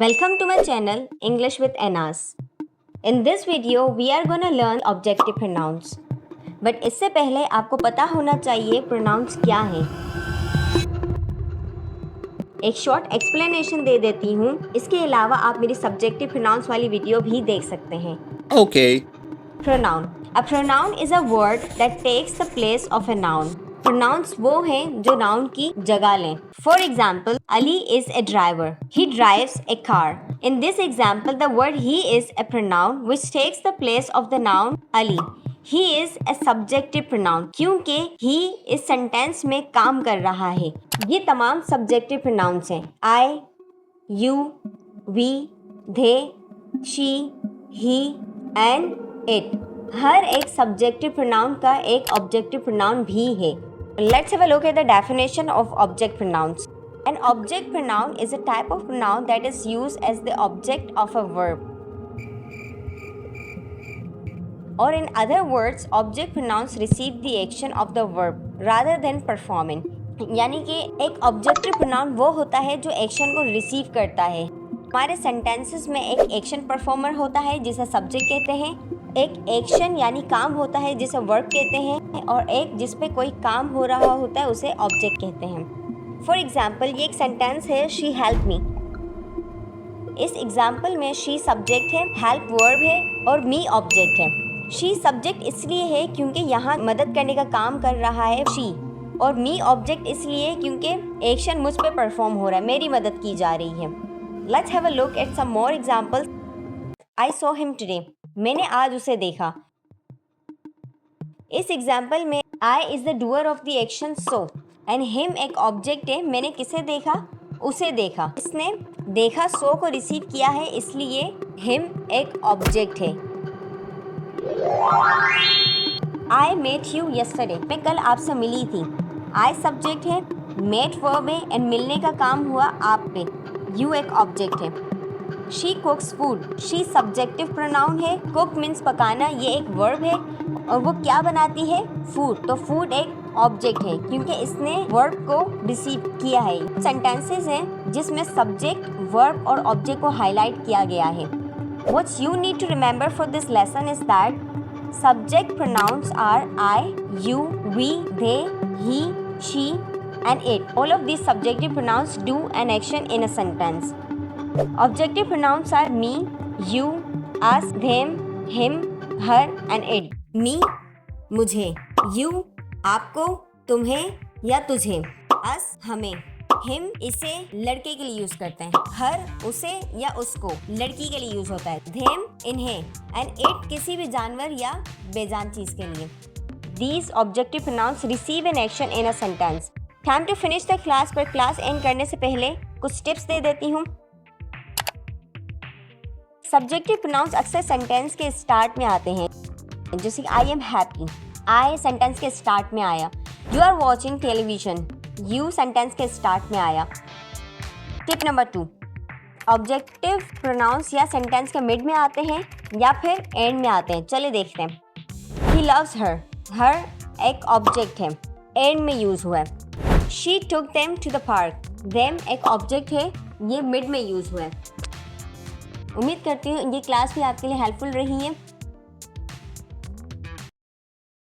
Welcome to my channel English with Anas. In this video we are gonna learn objective pronouns. But इससे पहले आपको पता होना चाहिए pronouns क्या हैं. एक शॉर्ट एक्सप्लेनेशन दे देती हूँ. इसके अलावा आप मेरी subjective pronouns वाली वीडियो भी देख सकते हैं. Okay. Pronoun. A pronoun is a word that takes the place of a noun. Pronouns वो हैं जो noun की जगह लें. For example, Ali is a driver. He drives a car. In this example, the word he is a pronoun which takes the place of the noun Ali. He is a subjective pronoun क्योंकि he इस sentence में काम कर रहा है. ये तमाम subjective pronouns हैं. I, you, we, they, she, he and it. हर एक subjective pronoun का एक objective pronoun भी है. Let's have a look at the definition of object pronouns. An object pronoun is a type of pronoun that is used as the object of a verb. Or in other words, object pronouns receive the action of the verb rather than performing. यानी कि एक objective pronoun वो होता है जो action को receive करता है. हमारे सेंटेंसेस में एक एक्शन परफॉर्मर होता है जिसे सब्जेक्ट कहते हैं, एक एक्शन यानी काम होता है जिसे वर्ब कहते हैं, और एक जिस पे कोई काम हो रहा होता है उसे ऑब्जेक्ट कहते हैं. फॉर एग्जाम्पल, ये एक सेंटेंस है, शी हेल्प मी. इस एग्जाम्पल में शी सब्जेक्ट है, हेल्प वर्ब है और मी ऑब्जेक्ट है. शी सब्जेक्ट इसलिए है क्योंकि यहाँ मदद करने का काम कर रहा है शी, और मी ऑब्जेक्ट इसलिए क्योंकि एक्शन मुझ पे परफॉर्म हो रहा है, मेरी मदद की जा रही है. Let's have a look at some more examples. I saw him today. मैंने आज उसे देखा. इस एग्जाम्पल में I is the doer of the action so and him एक ऑब्जेक्ट है. मैंने किसे देखा? उसे देखा. इसने देखा सो को रिसीव किया है, इसलिए हिम एक ऑब्जेक्ट है. I met you yesterday. मैं कल आपसे मिली थी. आई सब्जेक्ट है, मेट वर्ब है एंड मिलने का काम हुआ आप पे. यू एक ऑब्जेक्ट है. She कुक्स food. She subjective pronoun है. कुक मीन्स पकाना, ये एक वर्ब है, और वो क्या बनाती है? फूड. तो फूड एक ऑब्जेक्ट है क्योंकि इसने वर्ब को रिसीव किया है. सेंटेंसेस हैं जिसमें सब्जेक्ट, वर्ब और ऑब्जेक्ट को हाईलाइट किया गया है. What you need to remember for this lesson is that subject pronouns are I, you, we, they, he, she and it. All of these subjective pronouns do an action in a sentence. Objective pronouns are me, you, us, them, him, her and it. Me मुझे, you आपको, तुम्हें या तुझे, us हमें, him इसे लड़के के लिए यूज करते हैं, हर उसे या उसको, लड़की के लिए यूज होता है, धेम इन्हें, एंड इट किसी भी जानवर या बेजान चीज के लिए. These objective pronouns receive an action in a sentence. Time to finish the class, पर क्लास एंड करने से पहले कुछ टिप्स दे देती हूँ. सब्जेक्टिव प्रोनाउंस अक्सर सेंटेंस के स्टार्ट में आते हैं, जैसे I am happy. I sentence के स्टार्ट में आया. You are watching television. You sentence के स्टार्ट में आया. टिप नंबर 2, ऑब्जेक्टिव प्रोनाउंस या सेंटेंस के मिड में आते हैं या फिर एंड में आते हैं. चलिए देखते हैं. He loves her. हर एक ऑब्जेक्ट है, एंड में यूज हुआ है. She took them to the park. Them एक ऑब्जेक्ट है, ये मिड में यूज हुआ है. उम्मीद करती हूँ ये क्लास भी आपके लिए हेल्पफुल रही है.